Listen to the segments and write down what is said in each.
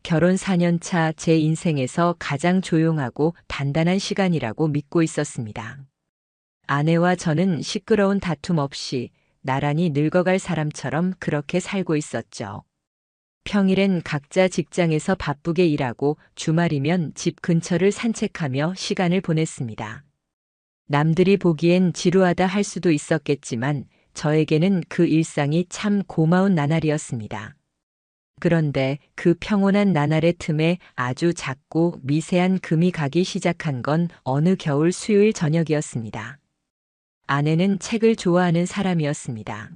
결혼 4년 차 제 인생에서 가장 조용하고 단단한 시간이라고 믿고 있었습니다. 아내와 저는 시끄러운 다툼 없이 나란히 늙어갈 사람처럼 그렇게 살고 있었죠. 평일엔 각자 직장에서 바쁘게 일하고 주말이면 집 근처를 산책하며 시간을 보냈습니다. 남들이 보기엔 지루하다 할 수도 있었겠지만 저에게는 그 일상이 참 고마운 나날이었습니다. 그런데 그 평온한 나날의 틈에 아주 작고 미세한 금이 가기 시작한 건 어느 겨울 수요일 저녁이었습니다. 아내는 책을 좋아하는 사람이었습니다.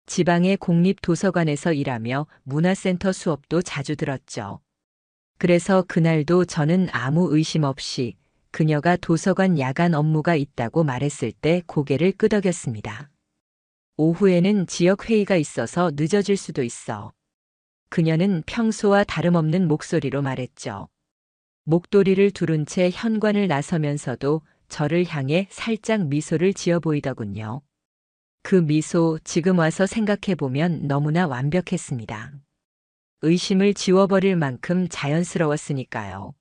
지방의 공립도서관에서 일하며 문화센터 수업도 자주 들었죠. 그래서 그날도 저는 아무 의심 없이 그녀가 도서관 야간 업무가 있다고 말했을 때 고개를 끄덕였습니다. 오후에는 지역 회의가 있어서 늦어질 수도 있어. 그녀는 평소와 다름없는 목소리로 말했죠. 목도리를 두른 채 현관을 나서면서도 저를 향해 살짝 미소를 지어 보이더군요. 그 미소 지금 와서 생각해보면 너무나 완벽했습니다. 의심을 지워버릴 만큼 자연스러웠으니까요.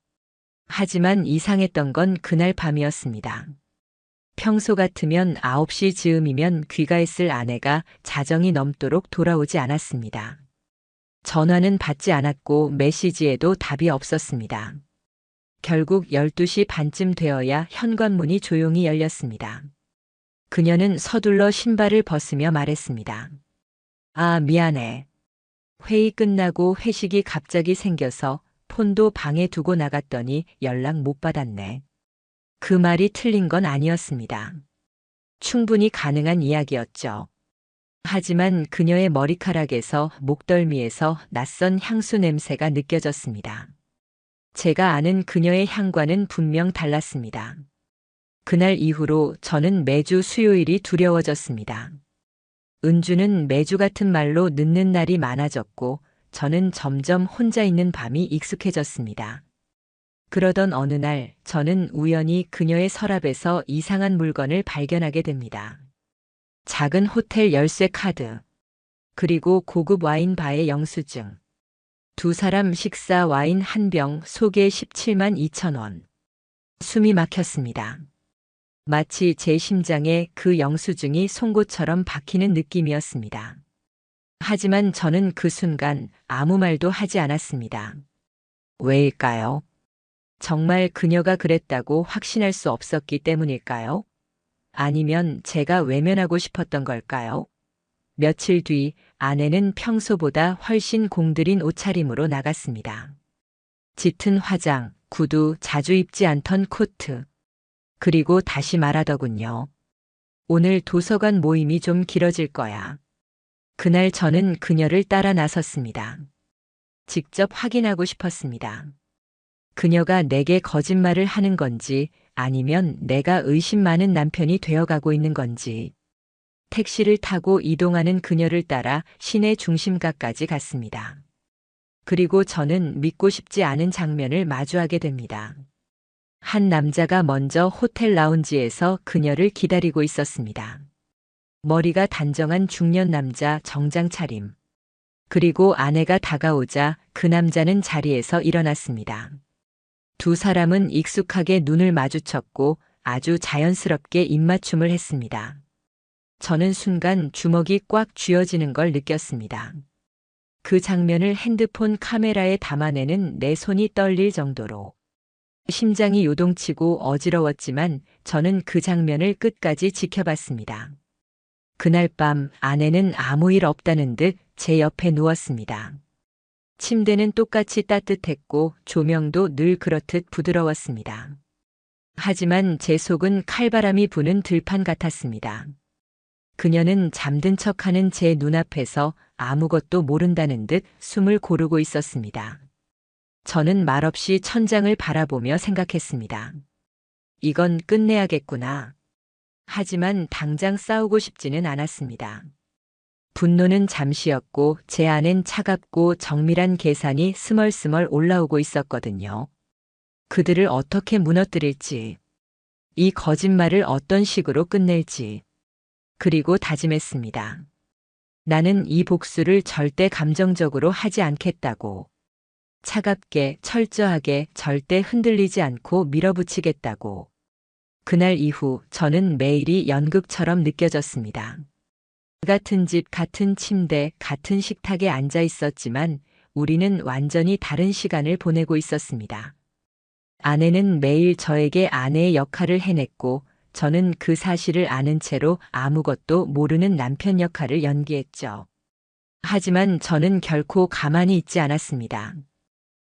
하지만 이상했던 건 그날 밤이었습니다. 평소 같으면 9시 즈음이면 귀가했을 아내가 자정이 넘도록 돌아오지 않았습니다. 전화는 받지 않았고 메시지에도 답이 없었습니다. 결국 12시 반쯤 되어야 현관문이 조용히 열렸습니다. 그녀는 서둘러 신발을 벗으며 말했습니다. 아, 미안해. 회의 끝나고 회식이 갑자기 생겨서 폰도 방에 두고 나갔더니 연락 못 받았네. 그 말이 틀린 건 아니었습니다. 충분히 가능한 이야기였죠. 하지만 그녀의 머리카락에서 목덜미에서 낯선 향수 냄새가 느껴졌습니다. 제가 아는 그녀의 향과는 분명 달랐습니다. 그날 이후로 저는 매주 수요일이 두려워졌습니다. 은주는 매주 같은 말로 늦는 날이 많아졌고 저는 점점 혼자 있는 밤이 익숙해졌습니다. 그러던 어느 날 저는 우연히 그녀의 서랍에서 이상한 물건을 발견하게 됩니다. 작은 호텔 열쇠 카드, 그리고 고급 와인 바의 영수증, 두 사람 식사 와인 한 병 속에 17만 2천 원. 숨이 막혔습니다. 마치 제 심장에 그 영수증이 송곳처럼 박히는 느낌이었습니다. 하지만 저는 그 순간 아무 말도 하지 않았습니다. 왜일까요? 정말 그녀가 그랬다고 확신할 수 없었기 때문일까요? 아니면 제가 외면하고 싶었던 걸까요? 며칠 뒤 아내는 평소보다 훨씬 공들인 옷차림으로 나갔습니다. 짙은 화장, 구두, 자주 입지 않던 코트. 그리고 다시 말하더군요. 오늘 도서관 모임이 좀 길어질 거야. 그날 저는 그녀를 따라 나섰습니다. 직접 확인하고 싶었습니다. 그녀가 내게 거짓말을 하는 건지 아니면 내가 의심 많은 남편이 되어가고 있는 건지. 택시를 타고 이동하는 그녀를 따라 시내 중심가까지 갔습니다. 그리고 저는 믿고 싶지 않은 장면을 마주하게 됩니다. 한 남자가 먼저 호텔 라운지에서 그녀를 기다리고 있었습니다. 머리가 단정한 중년 남자 정장 차림. 그리고 아내가 다가오자 그 남자는 자리에서 일어났습니다. 두 사람은 익숙하게 눈을 마주쳤고 아주 자연스럽게 입맞춤을 했습니다. 저는 순간 주먹이 꽉 쥐어지는 걸 느꼈습니다. 그 장면을 핸드폰 카메라에 담아내는 내 손이 떨릴 정도로. 심장이 요동치고 어지러웠지만 저는 그 장면을 끝까지 지켜봤습니다. 그날 밤 아내는 아무 일 없다는 듯 제 옆에 누웠습니다. 침대는 똑같이 따뜻했고 조명도 늘 그렇듯 부드러웠습니다. 하지만 제 속은 칼바람이 부는 들판 같았습니다. 그녀는 잠든 척하는 제 눈앞에서 아무것도 모른다는 듯 숨을 고르고 있었습니다. 저는 말없이 천장을 바라보며 생각했습니다. 이건 끝내야겠구나. 하지만 당장 싸우고 싶지는 않았습니다. 분노는 잠시였고 제 안엔 차갑고 정밀한 계산이 스멀스멀 올라오고 있었거든요. 그들을 어떻게 무너뜨릴지, 이 거짓말을 어떤 식으로 끝낼지. 그리고 다짐했습니다. 나는 이 복수를 절대 감정적으로 하지 않겠다고. 차갑게, 철저하게, 절대 흔들리지 않고 밀어붙이겠다고. 그날 이후 저는 매일이 연극처럼 느껴졌습니다. 같은 집, 같은 침대, 같은 식탁에 앉아 있었지만 우리는 완전히 다른 시간을 보내고 있었습니다. 아내는 매일 저에게 아내의 역할을 해냈고 저는 그 사실을 아는 채로 아무것도 모르는 남편 역할을 연기했죠. 하지만 저는 결코 가만히 있지 않았습니다.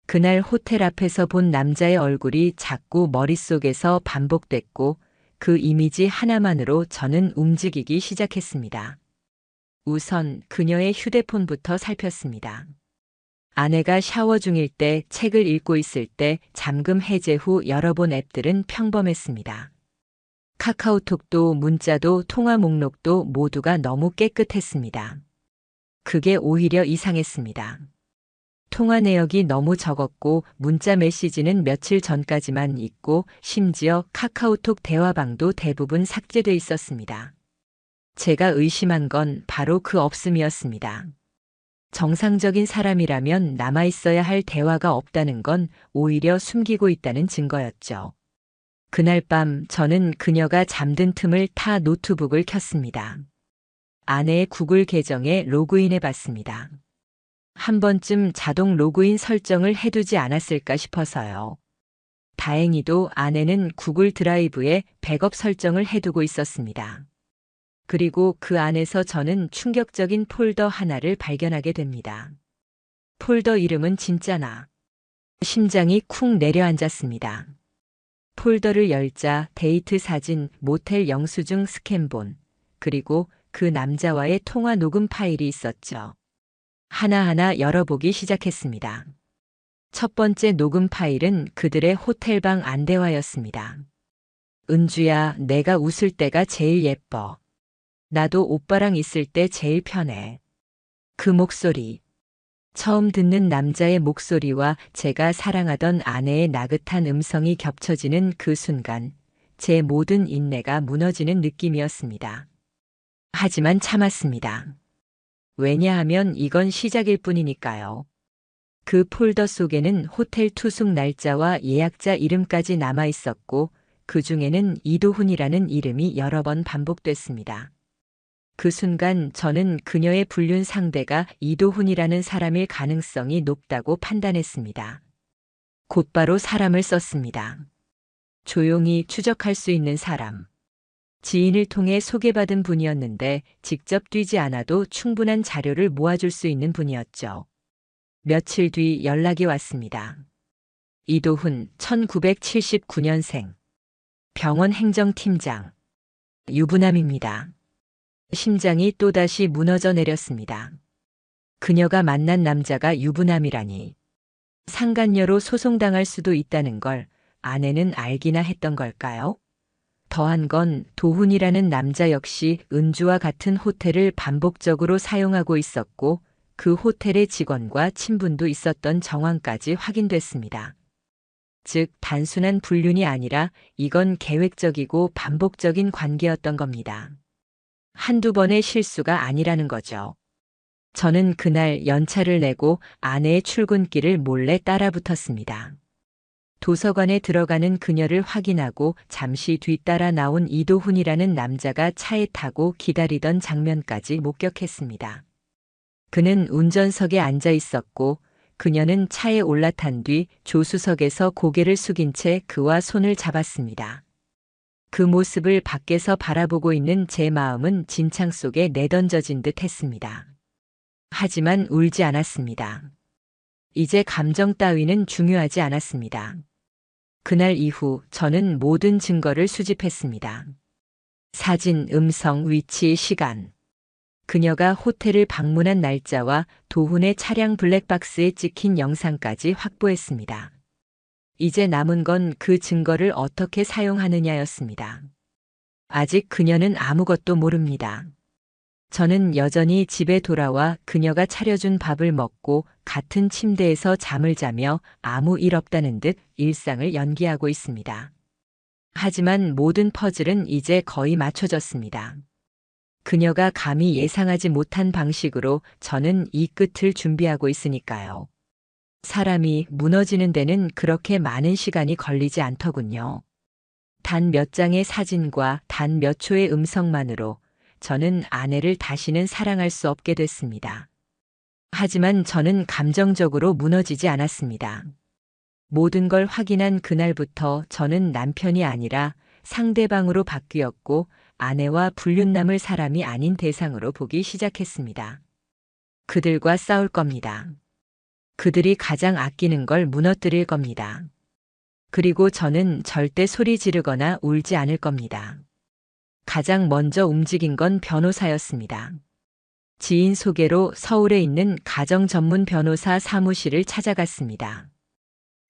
그날 호텔 앞에서 본 남자의 얼굴이 자꾸 머릿속에서 반복됐고 그 이미지 하나만으로 저는 움직이기 시작했습니다. 우선 그녀의 휴대폰부터 살폈습니다. 아내가 샤워 중일 때, 책을 읽고 있을 때, 잠금 해제 후 열어본 앱들은 평범했습니다. 카카오톡도 문자도 통화 목록도 모두가 너무 깨끗했습니다. 그게 오히려 이상했습니다. 통화 내역이 너무 적었고 문자 메시지는 며칠 전까지만 있고 심지어 카카오톡 대화방도 대부분 삭제돼 있었습니다. 제가 의심한 건 바로 그 없음이었습니다. 정상적인 사람이라면 남아있어야 할 대화가 없다는 건 오히려 숨기고 있다는 증거였죠. 그날 밤 저는 그녀가 잠든 틈을 타 노트북을 켰습니다. 아내의 구글 계정에 로그인해 봤습니다. 한 번쯤 자동 로그인 설정을 해두지 않았을까 싶어서요. 다행히도 아내는 구글 드라이브에 백업 설정을 해두고 있었습니다. 그리고 그 안에서 저는 충격적인 폴더 하나를 발견하게 됩니다. 폴더 이름은 진짜나. 심장이 쿵 내려앉았습니다. 폴더를 열자 데이트 사진, 모텔 영수증 스캔본, 그리고 그 남자와의 통화 녹음 파일이 있었죠. 하나하나 열어보기 시작했습니다. 첫 번째 녹음 파일은 그들의 호텔방 안대화였습니다. 은주야, 내가 웃을 때가 제일 예뻐. 나도 오빠랑 있을 때 제일 편해. 그 목소리. 처음 듣는 남자의 목소리와 제가 사랑하던 아내의 나긋한 음성이 겹쳐지는 그 순간, 제 모든 인내가 무너지는 느낌이었습니다. 하지만 참았습니다. 왜냐하면 이건 시작일 뿐이니까요. 그 폴더 속에는 호텔 투숙 날짜와 예약자 이름까지 남아 있었고, 그 중에는 이도훈이라는 이름이 여러 번 반복됐습니다. 그 순간 저는 그녀의 불륜 상대가 이도훈이라는 사람일 가능성이 높다고 판단했습니다. 곧바로 사람을 썼습니다. 조용히 추적할 수 있는 사람. 지인을 통해 소개받은 분이었는데 직접 뛰지 않아도 충분한 자료를 모아줄 수 있는 분이었죠. 며칠 뒤 연락이 왔습니다. 이도훈, 1979년생. 병원 행정팀장. 유부남입니다. 심장이 또다시 무너져 내렸습니다. 그녀가 만난 남자가 유부남이라니. 상간녀로 소송당할 수도 있다는 걸 아내는 알기나 했던 걸까요? 더한 건 도훈이라는 남자 역시 은주와 같은 호텔을 반복적으로 사용하고 있었고 그 호텔의 직원과 친분도 있었던 정황까지 확인됐습니다. 즉, 단순한 불륜이 아니라 이건 계획적이고 반복적인 관계였던 겁니다. 한두 번의 실수가 아니라는 거죠. 저는 그날 연차를 내고 아내의 출근길을 몰래 따라붙었습니다. 도서관에 들어가는 그녀를 확인하고 잠시 뒤따라 나온 이도훈이라는 남자가 차에 타고 기다리던 장면까지 목격했습니다. 그는 운전석에 앉아 있었고 그녀는 차에 올라탄 뒤 조수석에서 고개를 숙인 채 그와 손을 잡았습니다. 그 모습을 밖에서 바라보고 있는 제 마음은 진창 속에 내던져진 듯 했습니다. 하지만 울지 않았습니다. 이제 감정 따위는 중요하지 않았습니다. 그날 이후 저는 모든 증거를 수집했습니다. 사진, 음성, 위치, 시간. 그녀가 호텔을 방문한 날짜와 도훈의 차량 블랙박스에 찍힌 영상까지 확보했습니다. 이제 남은 건 그 증거를 어떻게 사용하느냐였습니다. 아직 그녀는 아무것도 모릅니다. 저는 여전히 집에 돌아와 그녀가 차려준 밥을 먹고 같은 침대에서 잠을 자며 아무 일 없다는 듯 일상을 연기하고 있습니다. 하지만 모든 퍼즐은 이제 거의 맞춰졌습니다. 그녀가 감히 예상하지 못한 방식으로 저는 이 끝을 준비하고 있으니까요. 사람이 무너지는 데는 그렇게 많은 시간이 걸리지 않더군요. 단 몇 장의 사진과 단 몇 초의 음성만으로 저는 아내를 다시는 사랑할 수 없게 됐습니다. 하지만 저는 감정적으로 무너지지 않았습니다. 모든 걸 확인한 그날부터 저는 남편이 아니라 상대방으로 바뀌었고 아내와 불륜 남을 사람이 아닌 대상으로 보기 시작했습니다. 그들과 싸울 겁니다. 그들이 가장 아끼는 걸 무너뜨릴 겁니다. 그리고 저는 절대 소리 지르거나 울지 않을 겁니다. 가장 먼저 움직인 건 변호사였습니다. 지인 소개로 서울에 있는 가정 전문 변호사 사무실을 찾아갔습니다.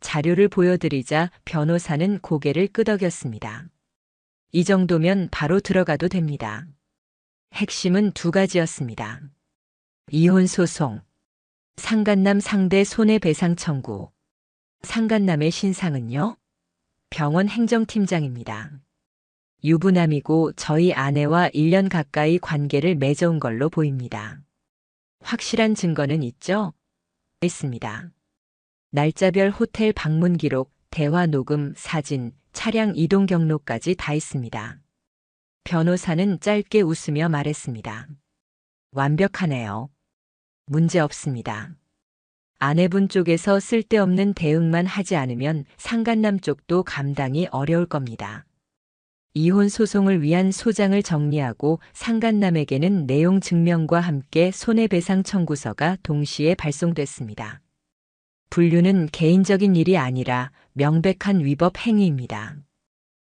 자료를 보여드리자 변호사는 고개를 끄덕였습니다. 이 정도면 바로 들어가도 됩니다. 핵심은 두 가지였습니다. 이혼 소송, 상간남 상대 손해배상 청구. 상간남의 신상은요? 병원 행정팀장입니다. 유부남이고 저희 아내와 1년 가까이 관계를 맺어온 걸로 보입니다. 확실한 증거는 있죠? 있습니다. 날짜별 호텔 방문 기록, 대화 녹음, 사진, 차량 이동 경로까지 다 있습니다. 변호사는 짧게 웃으며 말했습니다. 완벽하네요. 문제 없습니다. 아내분 쪽에서 쓸데없는 대응만 하지 않으면 상간남 쪽도 감당이 어려울 겁니다. 이혼 소송을 위한 소장을 정리하고 상간남에게는 내용 증명과 함께 손해배상 청구서가 동시에 발송됐습니다. 불륜은 개인적인 일이 아니라 명백한 위법 행위입니다.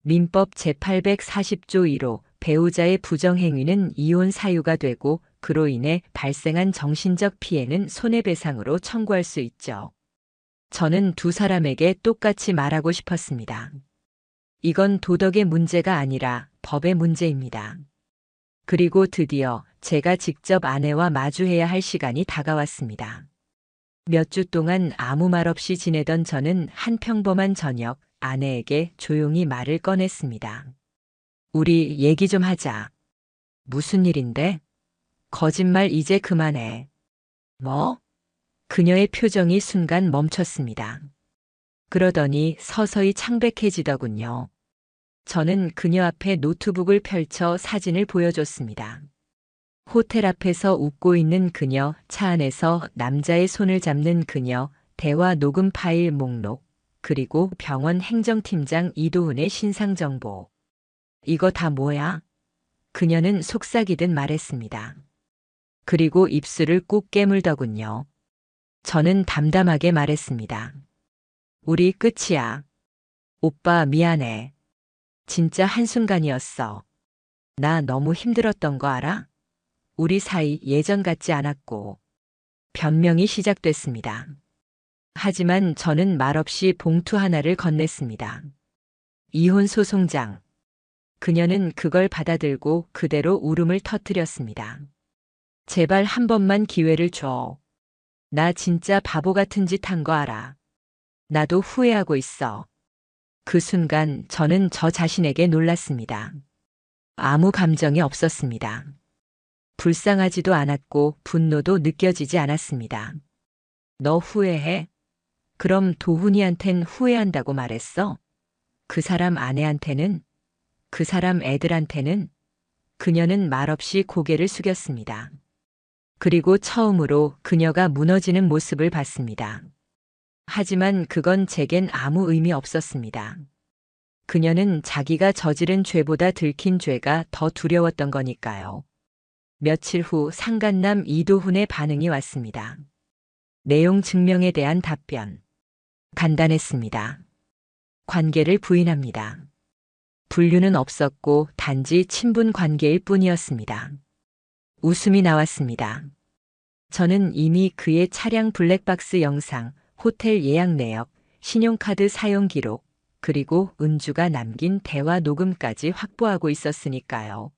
민법 제840조 1호 배우자의 부정행위는 이혼 사유가 되고 그로 인해 발생한 정신적 피해는 손해배상으로 청구할 수 있죠. 저는 두 사람에게 똑같이 말하고 싶었습니다. 이건 도덕의 문제가 아니라 법의 문제입니다. 그리고 드디어 제가 직접 아내와 마주해야 할 시간이 다가왔습니다. 몇 주 동안 아무 말 없이 지내던 저는 한 평범한 저녁 아내에게 조용히 말을 꺼냈습니다. 우리 얘기 좀 하자. 무슨 일인데? 거짓말 이제 그만해. 뭐? 그녀의 표정이 순간 멈췄습니다. 그러더니 서서히 창백해지더군요. 저는 그녀 앞에 노트북을 펼쳐 사진을 보여줬습니다. 호텔 앞에서 웃고 있는 그녀, 차 안에서 남자의 손을 잡는 그녀, 대화 녹음 파일 목록, 그리고 병원 행정팀장 이도훈의 신상 정보. 이거 다 뭐야? 그녀는 속삭이듯 말했습니다. 그리고 입술을 꾹 깨물더군요. 저는 담담하게 말했습니다. 우리 끝이야. 오빠 미안해. 진짜 한순간이었어. 나 너무 힘들었던 거 알아? 우리 사이 예전 같지 않았고. 변명이 시작됐습니다. 하지만 저는 말없이 봉투 하나를 건넸습니다. 이혼 소송장. 그녀는 그걸 받아들고 그대로 울음을 터뜨렸습니다. 제발 한 번만 기회를 줘. 나 진짜 바보 같은 짓 한 거 알아. 나도 후회하고 있어. 그 순간 저는 저 자신에게 놀랐습니다. 아무 감정이 없었습니다. 불쌍하지도 않았고 분노도 느껴지지 않았습니다. 너 후회해? 그럼 도훈이한텐 후회한다고 말했어? 그 사람 아내한테는? 그 사람 애들한테는? 그녀는 말없이 고개를 숙였습니다. 그리고 처음으로 그녀가 무너지는 모습을 봤습니다. 하지만 그건 제겐 아무 의미 없었습니다. 그녀는 자기가 저지른 죄보다 들킨 죄가 더 두려웠던 거니까요. 며칠 후 상간남 이도훈의 반응이 왔습니다. 내용 증명에 대한 답변. 간단했습니다. 관계를 부인합니다. 불륜은 없었고 단지 친분 관계일 뿐이었습니다. 웃음이 나왔습니다. 저는 이미 그의 차량 블랙박스 영상, 호텔 예약 내역, 신용카드 사용 기록, 그리고 은주가 남긴 대화 녹음까지 확보하고 있었으니까요.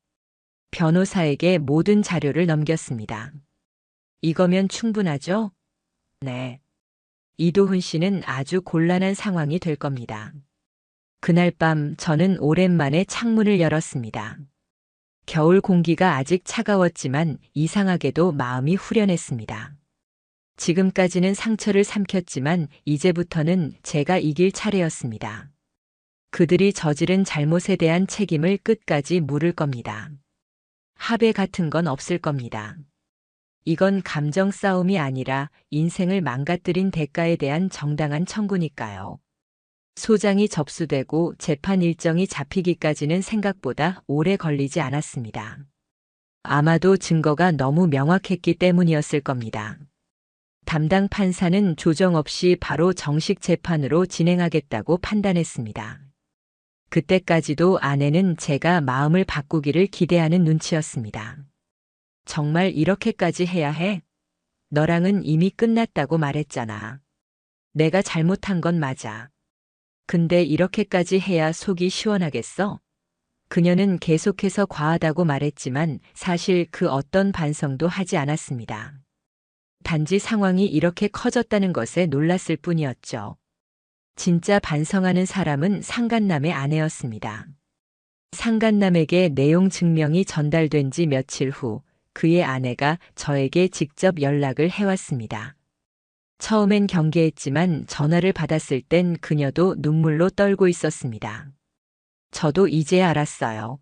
변호사에게 모든 자료를 넘겼습니다. 이거면 충분하죠? 네. 이도훈 씨는 아주 곤란한 상황이 될 겁니다. 그날 밤 저는 오랜만에 창문을 열었습니다. 겨울 공기가 아직 차가웠지만 이상하게도 마음이 후련했습니다. 지금까지는 상처를 삼켰지만 이제부터는 제가 이길 차례였습니다. 그들이 저지른 잘못에 대한 책임을 끝까지 물을 겁니다. 합의 같은 건 없을 겁니다. 이건 감정 싸움이 아니라 인생을 망가뜨린 대가에 대한 정당한 청구니까요. 소장이 접수되고 재판 일정이 잡히기까지는 생각보다 오래 걸리지 않았습니다. 아마도 증거가 너무 명확했기 때문이었을 겁니다. 담당 판사는 조정 없이 바로 정식 재판으로 진행하겠다고 판단했습니다. 그때까지도 아내는 제가 마음을 바꾸기를 기대하는 눈치였습니다. 정말 이렇게까지 해야 해? 너랑은 이미 끝났다고 말했잖아. 내가 잘못한 건 맞아. 근데 이렇게까지 해야 속이 시원하겠어? 그녀는 계속해서 과하다고 말했지만 사실 그 어떤 반성도 하지 않았습니다. 단지 상황이 이렇게 커졌다는 것에 놀랐을 뿐이었죠. 진짜 반성하는 사람은 상간남의 아내였습니다. 상간남에게 내용 증명이 전달된 지 며칠 후 그의 아내가 저에게 직접 연락을 해왔습니다. 처음엔 경계했지만 전화를 받았을 땐 그녀도 눈물로 떨고 있었습니다. 저도 이제 알았어요.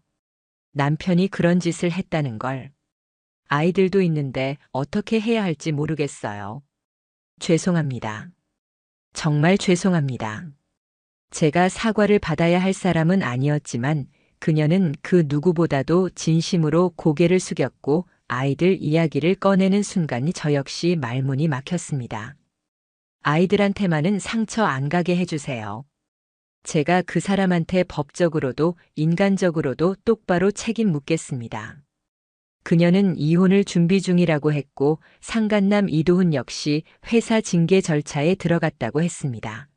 남편이 그런 짓을 했다는 걸. 아이들도 있는데 어떻게 해야 할지 모르겠어요. 죄송합니다. 정말 죄송합니다. 제가 사과를 받아야 할 사람은 아니었지만 그녀는 그 누구보다도 진심으로 고개를 숙였고 아이들 이야기를 꺼내는 순간 저 역시 말문이 막혔습니다. 아이들한테만은 상처 안 가게 해주세요. 제가 그 사람한테 법적으로도 인간적으로도 똑바로 책임 묻겠습니다. 그녀는 이혼을 준비 중이라고 했고 상간남 이도훈 역시 회사 징계 절차에 들어갔다고 했습니다.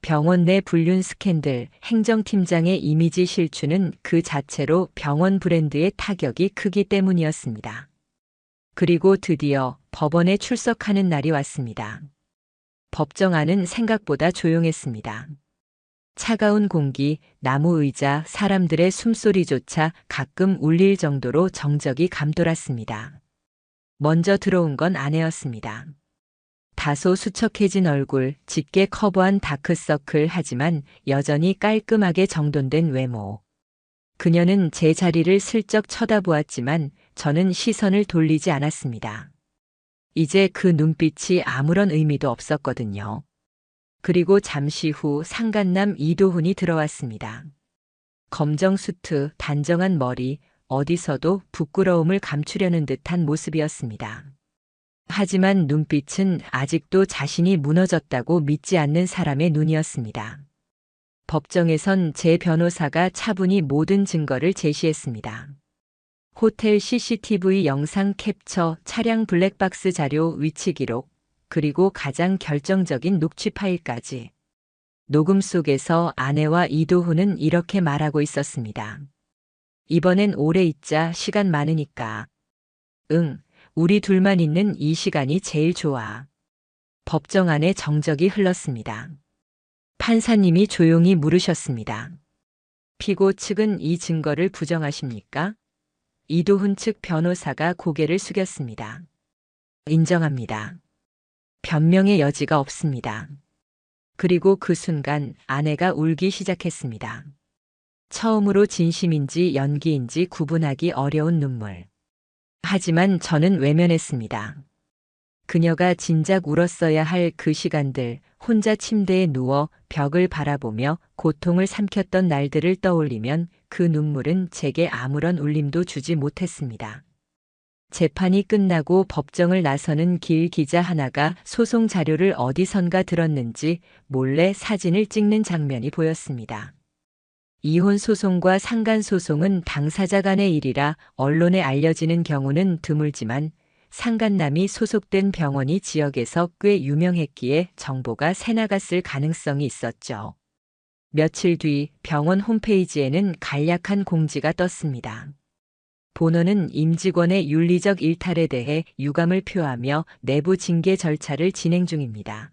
병원 내 불륜 스캔들, 행정팀장의 이미지 실추는 그 자체로 병원 브랜드의 타격이 크기 때문이었습니다. 그리고 드디어 법원에 출석하는 날이 왔습니다. 법정안은 생각보다 조용했습니다. 차가운 공기, 나무 의자, 사람들의 숨소리조차 가끔 울릴 정도로 정적이 감돌았습니다. 먼저 들어온 건 아내였습니다. 다소 수척해진 얼굴, 짙게 커버한 다크서클 하지만 여전히 깔끔하게 정돈된 외모. 그녀는 제 자리를 슬쩍 쳐다보았지만 저는 시선을 돌리지 않았습니다. 이제 그 눈빛이 아무런 의미도 없었거든요. 그리고 잠시 후 상간남 이도훈이 들어왔습니다. 검정 수트, 단정한 머리, 어디서도 부끄러움을 감추려는 듯한 모습이었습니다. 하지만 눈빛은 아직도 자신이 무너졌다고 믿지 않는 사람의 눈이었습니다. 법정에선 제 변호사가 차분히 모든 증거를 제시했습니다. 호텔 CCTV 영상 캡처, 차량 블랙박스 자료 위치 기록, 그리고 가장 결정적인 녹취 파일까지. 녹음 속에서 아내와 이도훈은 이렇게 말하고 있었습니다. 이번엔 오래 있자, 시간 많으니까. 응, 우리 둘만 있는 이 시간이 제일 좋아. 법정 안에 정적이 흘렀습니다. 판사님이 조용히 물으셨습니다. 피고 측은 이 증거를 부정하십니까? 이도훈 측 변호사가 고개를 숙였습니다. 인정합니다. 변명의 여지가 없습니다. 그리고 그 순간 아내가 울기 시작했습니다. 처음으로 진심인지 연기인지 구분하기 어려운 눈물. 하지만 저는 외면했습니다. 그녀가 진작 울었어야 할 그 시간들, 혼자 침대에 누워 벽을 바라보며 고통을 삼켰던 날들을 떠올리면 그 눈물은 제게 아무런 울림도 주지 못했습니다. 재판이 끝나고 법정을 나서는 길 기자 하나가 소송 자료를 어디선가 들었는지 몰래 사진을 찍는 장면이 보였습니다. 이혼 소송과 상간 소송은 당사자 간의 일이라 언론에 알려지는 경우는 드물지만 상간남이 소속된 병원이 지역에서 꽤 유명했기에 정보가 새나갔을 가능성이 있었죠. 며칠 뒤 병원 홈페이지에는 간략한 공지가 떴습니다. 본원은 임직원의 윤리적 일탈에 대해 유감을 표하며 내부 징계 절차를 진행 중입니다.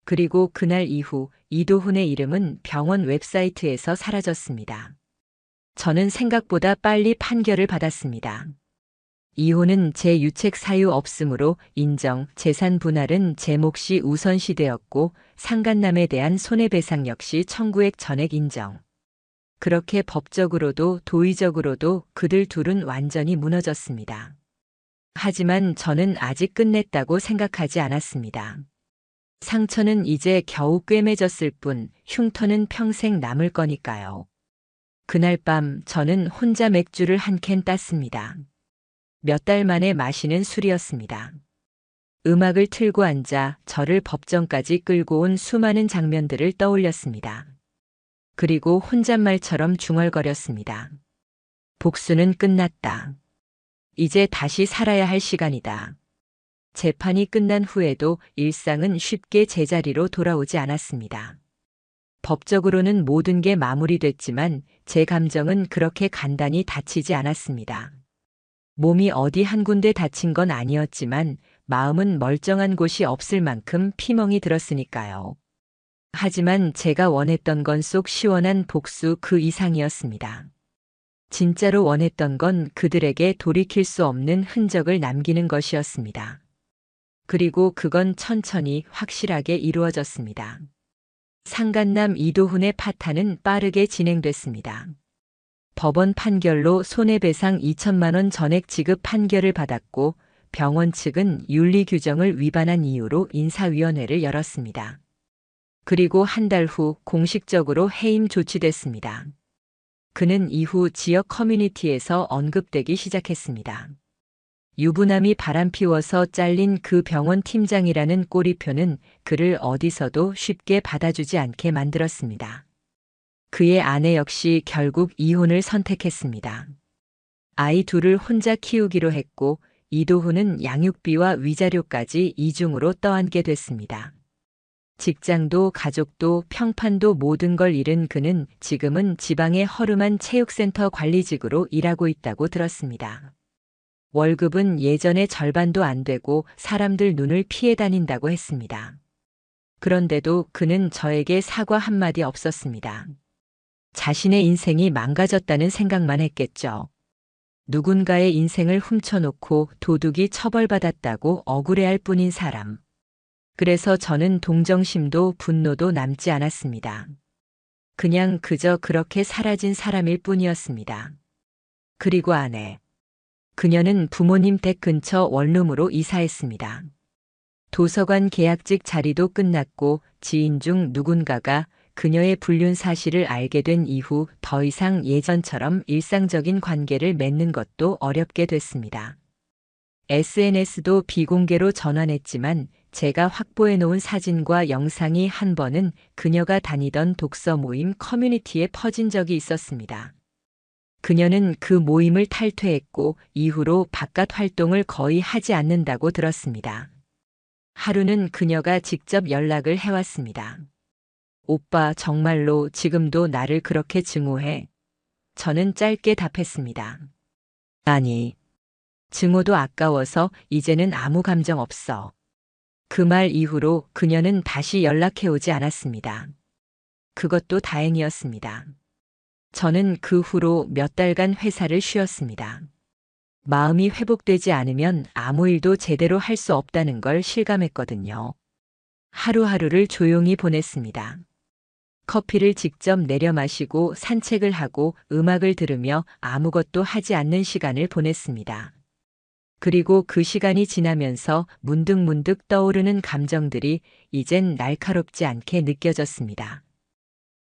그리고 그날 이후 이도훈의 이름은 병원 웹사이트에서 사라졌습니다. 저는 생각보다 빨리 판결을 받았습니다. 이혼은 제 유책 사유 없음으로 인정, 재산 분할은 제 몫이 우선시되었고 상간남에 대한 손해배상 역시 청구액 전액 인정. 그렇게 법적으로도 도의적으로도 그들 둘은 완전히 무너졌습니다. 하지만 저는 아직 끝냈다고 생각하지 않았습니다. 상처는 이제 겨우 꿰매졌을 뿐 흉터는 평생 남을 거니까요. 그날 밤 저는 혼자 맥주를 한 캔 땄습니다. 몇 달 만에 마시는 술이었습니다. 음악을 틀고 앉아 저를 법정까지 끌고 온 수많은 장면들을 떠올렸습니다. 그리고 혼잣말처럼 중얼거렸습니다. 복수는 끝났다. 이제 다시 살아야 할 시간이다. 재판이 끝난 후에도 일상은 쉽게 제자리로 돌아오지 않았습니다. 법적으로는 모든 게 마무리됐지만 제 감정은 그렇게 간단히 다치지 않았습니다. 몸이 어디 한 군데 다친 건 아니었지만 마음은 멀쩡한 곳이 없을 만큼 피멍이 들었으니까요. 하지만 제가 원했던 건 속 시원한 복수 그 이상이었습니다. 진짜로 원했던 건 그들에게 돌이킬 수 없는 흔적을 남기는 것이었습니다. 그리고 그건 천천히 확실하게 이루어졌습니다. 상간남 이도훈의 파탄은 빠르게 진행됐습니다. 법원 판결로 손해배상 2천만 원 전액 지급 판결을 받았고 병원 측은 윤리 규정을 위반한 이유로 인사위원회를 열었습니다. 그리고 한 달 후 공식적으로 해임 조치됐습니다. 그는 이후 지역 커뮤니티에서 언급되기 시작했습니다. 유부남이 바람피워서 잘린 그 병원 팀장이라는 꼬리표는 그를 어디서도 쉽게 받아주지 않게 만들었습니다. 그의 아내 역시 결국 이혼을 선택했습니다. 아이 둘을 혼자 키우기로 했고 이도훈은 양육비와 위자료까지 이중으로 떠안게 됐습니다. 직장도 가족도 평판도 모든 걸 잃은 그는 지금은 지방의 허름한 체육센터 관리직으로 일하고 있다고 들었습니다. 월급은 예전의 절반도 안 되고 사람들 눈을 피해 다닌다고 했습니다. 그런데도 그는 저에게 사과 한마디 없었습니다. 자신의 인생이 망가졌다는 생각만 했겠죠. 누군가의 인생을 훔쳐놓고 도둑이 처벌받았다고 억울해할 뿐인 사람. 그래서 저는 동정심도 분노도 남지 않았습니다. 그냥 그저 그렇게 사라진 사람일 뿐이었습니다. 그리고 아내. 그녀는 부모님 댁 근처 원룸으로 이사했습니다. 도서관 계약직 자리도 끝났고 지인 중 누군가가 그녀의 불륜 사실을 알게 된 이후 더 이상 예전처럼 일상적인 관계를 맺는 것도 어렵게 됐습니다. SNS도 비공개로 전환했지만 제가 확보해 놓은 사진과 영상이 한 번은 그녀가 다니던 독서 모임 커뮤니티에 퍼진 적이 있었습니다. 그녀는 그 모임을 탈퇴했고 이후로 바깥 활동을 거의 하지 않는다고 들었습니다. 하루는 그녀가 직접 연락을 해왔습니다. 오빠 정말로 지금도 나를 그렇게 증오해? 저는 짧게 답했습니다. 아니, 증오도 아까워서 이제는 아무 감정 없어. 그 말 이후로 그녀는 다시 연락해오지 않았습니다. 그것도 다행이었습니다. 저는 그 후로 몇 달간 회사를 쉬었습니다. 마음이 회복되지 않으면 아무 일도 제대로 할 수 없다는 걸 실감했거든요. 하루하루를 조용히 보냈습니다. 커피를 직접 내려 마시고 산책을 하고 음악을 들으며 아무것도 하지 않는 시간을 보냈습니다. 그리고 그 시간이 지나면서 문득문득 떠오르는 감정들이 이젠 날카롭지 않게 느껴졌습니다.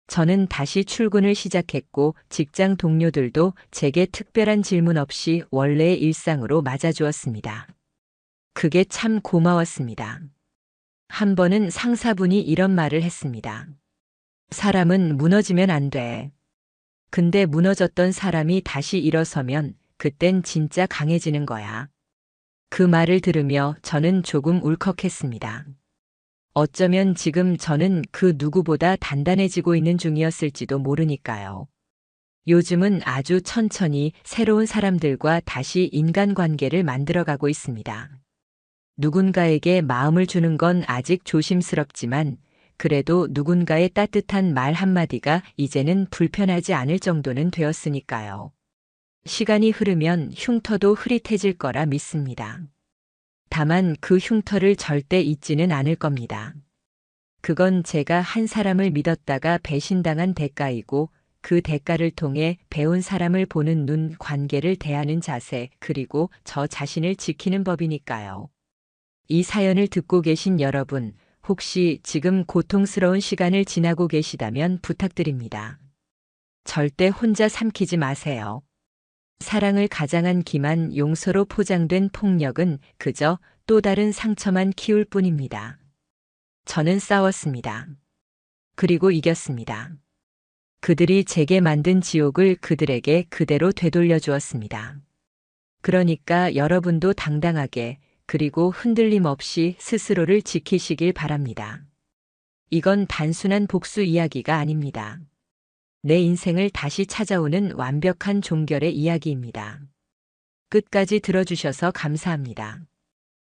저는 다시 출근을 시작했고 직장 동료들도 제게 특별한 질문 없이 원래의 일상으로 맞아주었습니다. 그게 참 고마웠습니다. 한 번은 상사분이 이런 말을 했습니다. 사람은 무너지면 안 돼. 근데 무너졌던 사람이 다시 일어서면 그땐 진짜 강해지는 거야. 그 말을 들으며 저는 조금 울컥했습니다. 어쩌면 지금 저는 그 누구보다 단단해지고 있는 중이었을지도 모르니까요. 요즘은 아주 천천히 새로운 사람들과 다시 인간관계를 만들어가고 있습니다. 누군가에게 마음을 주는 건 아직 조심스럽지만 그래도 누군가의 따뜻한 말 한마디가 이제는 불편하지 않을 정도는 되었으니까요. 시간이 흐르면 흉터도 흐릿해질 거라 믿습니다. 다만 그 흉터를 절대 잊지는 않을 겁니다. 그건 제가 한 사람을 믿었다가 배신당한 대가이고 그 대가를 통해 배운 사람을 보는 눈, 관계를 대하는 자세, 그리고 저 자신을 지키는 법이니까요. 이 사연을 듣고 계신 여러분, 혹시 지금 고통스러운 시간을 지나고 계시다면 부탁드립니다. 절대 혼자 삼키지 마세요. 사랑을 가장한 기만 용서로 포장된 폭력은 그저 또 다른 상처만 키울 뿐입니다. 저는 싸웠습니다. 그리고 이겼습니다. 그들이 제게 만든 지옥을 그들에게 그대로 되돌려 주었습니다. 그러니까 여러분도 당당하게 그리고 흔들림 없이 스스로를 지키시길 바랍니다. 이건 단순한 복수 이야기가 아닙니다. 내 인생을 다시 찾아오는 완벽한 종결의 이야기입니다. 끝까지 들어주셔서 감사합니다.